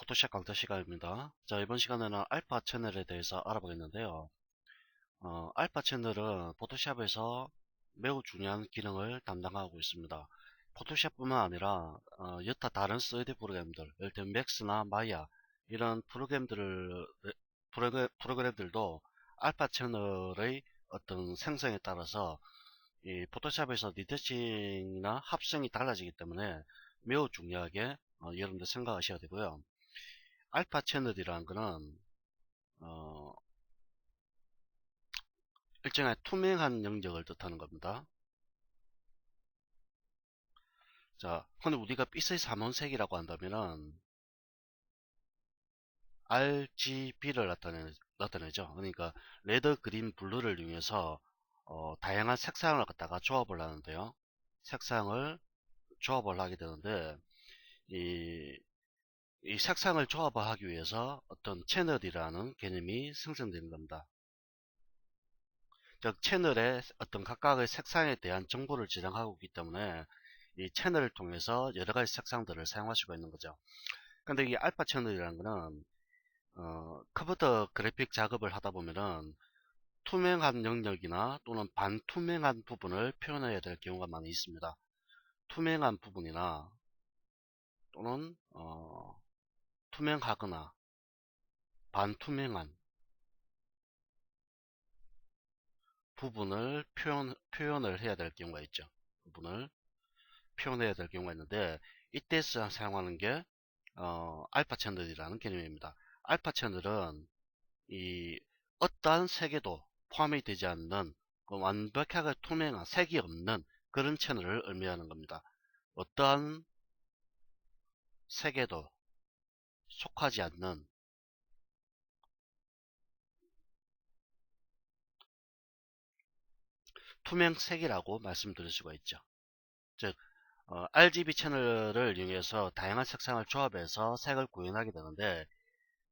포토샵 강좌 시간입니다. 자, 이번 시간에는 알파 채널에 대해서 알아보겠는데요. 알파 채널은 포토샵에서 매우 중요한 기능을 담당하고 있습니다. 포토샵뿐만 아니라 여타 다른 3D 프로그램들, 예를 들면 맥스나 마야 이런 프로그램들도 알파 채널의 어떤 생성에 따라서 이 포토샵에서 리터칭이나 합성이 달라지기 때문에 매우 중요하게 여러분들 생각하셔야 되고요. 알파 채널이라는 거는 어, 일정한 투명한 영역을 뜻하는 겁니다. 자, 근데 우리가 빛의 삼원색이라고 한다면은 RGB를 나타내죠. 그러니까 레드, 그린, 블루를 이용해서 다양한 색상을 갖다가 조합을 하는데요. 색상을 조합을 하게 되는데 이, 이 색상을 조합을 하기 위해서 어떤 채널이라는 개념이 생성되는 겁니다. 즉 채널의 어떤 각각의 색상에 대한 정보를 저장하고 있기 때문에 이 채널을 통해서 여러 가지 색상들을 사용할 수가 있는 거죠. 근데 이 알파 채널이라는 거는 컴퓨터 그래픽 작업을 하다 보면은 투명한 영역이나 또는 반투명한 부분을 표현해야 될 경우가 많이 있습니다. 투명한 부분이나 또는 투명하거나 반투명한 부분을 표현을 해야 될 경우가 있죠. 부분을 표현해야 될 경우가 있는데 이때 사용하는 게 알파 채널이라는 개념입니다. 알파 채널은 이 어떠한 색에도 포함이 되지 않는 완벽하게 투명한 색이 없는 그런 채널을 의미하는 겁니다. 어떠한 색에도 속하지 않는 투명색이라고 말씀드릴 수가 있죠. 즉 RGB 채널을 이용해서 다양한 색상을 조합해서 색을 구현하게 되는데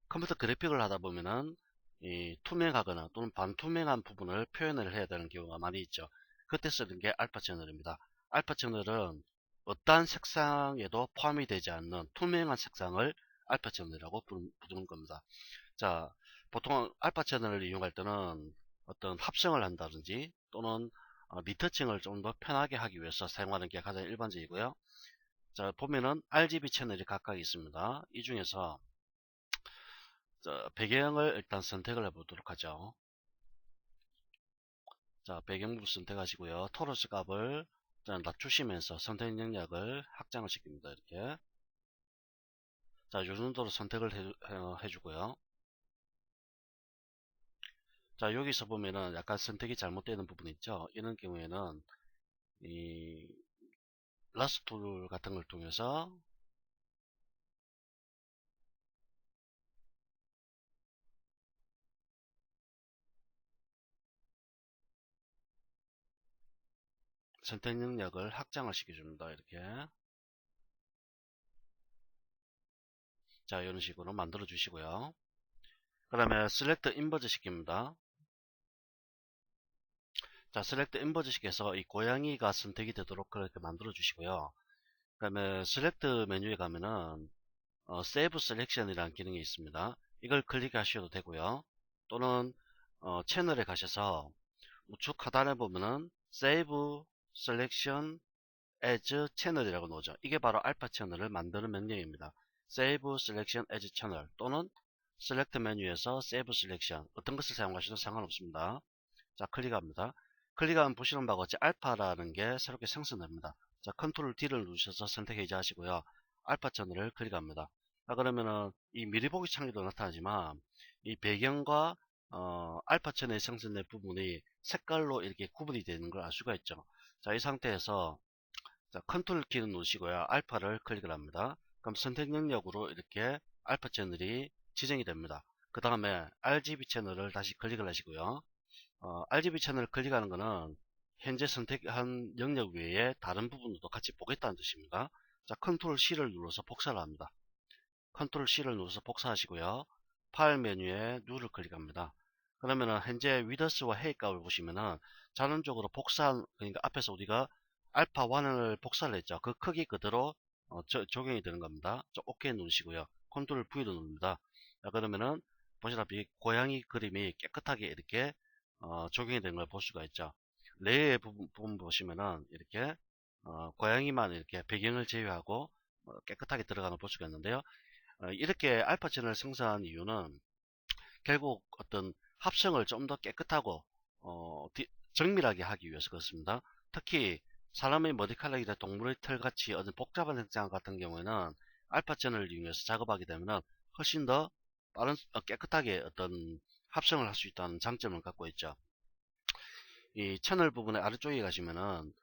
컴퓨터 그래픽을 하다 보면은 이 투명하거나 또는 반투명한 부분을 표현을 해야 되는 경우가 많이 있죠. 그때 쓰는 게 알파 채널입니다. 알파 채널은 어떠한 색상에도 포함이 되지 않는 투명한 색상을 알파 채널이라고 부르는 겁니다. 자, 보통 알파 채널을 이용할 때는 어떤 합성을 한다든지 또는 리터칭을 좀 더 편하게 하기 위해서 사용하는 게 가장 일반적이고요. 자, 보면은 RGB 채널이 각각 있습니다. 이 중에서 자, 배경을 일단 선택을 해보도록 하죠. 자, 배경부 선택하시고요. 토러스 값을 낮추시면서 선택 영역을 확장을 시킵니다. 이렇게. 자, 이 정도로 선택을 해주고요. 자, 여기서 보면은 약간 선택이 잘못되는 부분이 있죠. 이런 경우에는 이 라스트 툴 같은 걸 통해서 선택 영역을 확장을 시켜줍니다. 이렇게. 자, 이런 식으로 만들어 주시고요. 그 다음에 셀렉트 인버즈 시킵니다. 자, 셀렉트 인버즈 시켜서 이 고양이가 선택이 되도록 그렇게 만들어 주시고요. 그 다음에 셀렉트 메뉴에 가면은 세이브 셀렉션이라는 기능이 있습니다. 이걸 클릭하셔도 되고요. 또는 채널에 가셔서 우측 하단에 보면은 세이브 셀렉션 as 채널이라고 나오죠. 이게 바로 알파 채널을 만드는 명령입니다. 세이브 셀렉션 as 채널 또는 셀렉트 메뉴에서 세이브 셀렉션 어떤 것을 사용하셔도 상관없습니다. 자, 클릭합니다. 클릭하면 보시는 바와 같이 알파라는 게 새롭게 생성됩니다. 자, 컨트롤 D를 누르셔서 선택 해제하시고요. 알파 채널을 클릭합니다. 자, 그러면은 이 미리 보기 창에도 나타나지만 이 배경과 알파 채널이 생성된 부분이 색깔로 이렇게 구분이 되는 걸 알 수가 있죠. 자, 이 상태에서 자, 컨트롤 키를 누르시고요. 알파를 클릭을 합니다. 그럼 선택 영역으로 이렇게 알파 채널이 지정이 됩니다. 그 다음에 RGB 채널을 다시 클릭을 하시고요. RGB 채널을 클릭하는 것은 현재 선택한 영역 외에 다른 부분도 같이 보겠다는 뜻입니다. 자, 컨트롤 C를 눌러서 복사를 합니다. 컨트롤 C를 눌러서 복사하시고요. 파일 메뉴에 New를 클릭합니다. 그러면은 현재 위더스와 헤이 값을 보시면은 자동적으로 그러니까 앞에서 우리가 알파 1을 복사를 했죠. 그 크기 그대로 적용이 되는 겁니다. OK 누르시고요. 컨트롤 V로 누릅니다. 자, 그러면은 보시다시피 고양이 그림이 깨끗하게 이렇게 적용이 된 걸 볼 수가 있죠. 레이의 부분 보시면은 이렇게 고양이만 이렇게 배경을 제외하고 깨끗하게 들어가는 걸 볼 수가 있는데요. 이렇게 알파 채널을 생성한 이유는 결국 어떤 합성을 좀 더 깨끗하고 정밀하게 하기 위해서 그렇습니다. 특히 사람의 머리카락이나 동물의 털같이 어떤 복잡한 색상 같은 경우에는 알파 채널을 이용해서 작업하게 되면 훨씬 더 빠른 깨끗하게 어떤 합성을 할 수 있다는 장점을 갖고 있죠. 이 채널 부분의 아래쪽에 가시면은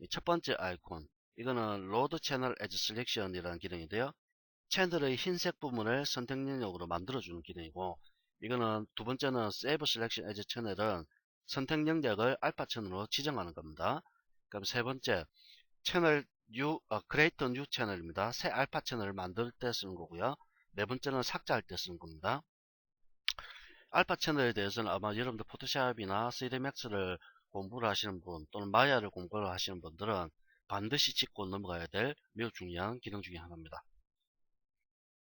첫 번째 아이콘, 이거는 로드 채널 에즈 셀렉션이라는 기능인데요. 채널의 흰색 부분을 선택 영역으로 만들어주는 기능이고, 이거는 두 번째는 세이브 셀렉션 에즈 채널은 선택 영역을 알파 채널로 지정하는 겁니다. 그럼 세 번째 채널 뉴 크리에이터 뉴 채널입니다. 새 알파 채널을 만들 때 쓰는 거고요. 네 번째는 삭제할 때 쓰는 겁니다. 알파 채널에 대해서는 아마 여러분들 포토샵이나 3D 맥스를 공부를 하시는 분 또는 마야를 공부를 하시는 분들은 반드시 짚고 넘어가야 될 매우 중요한 기능 중에 하나입니다.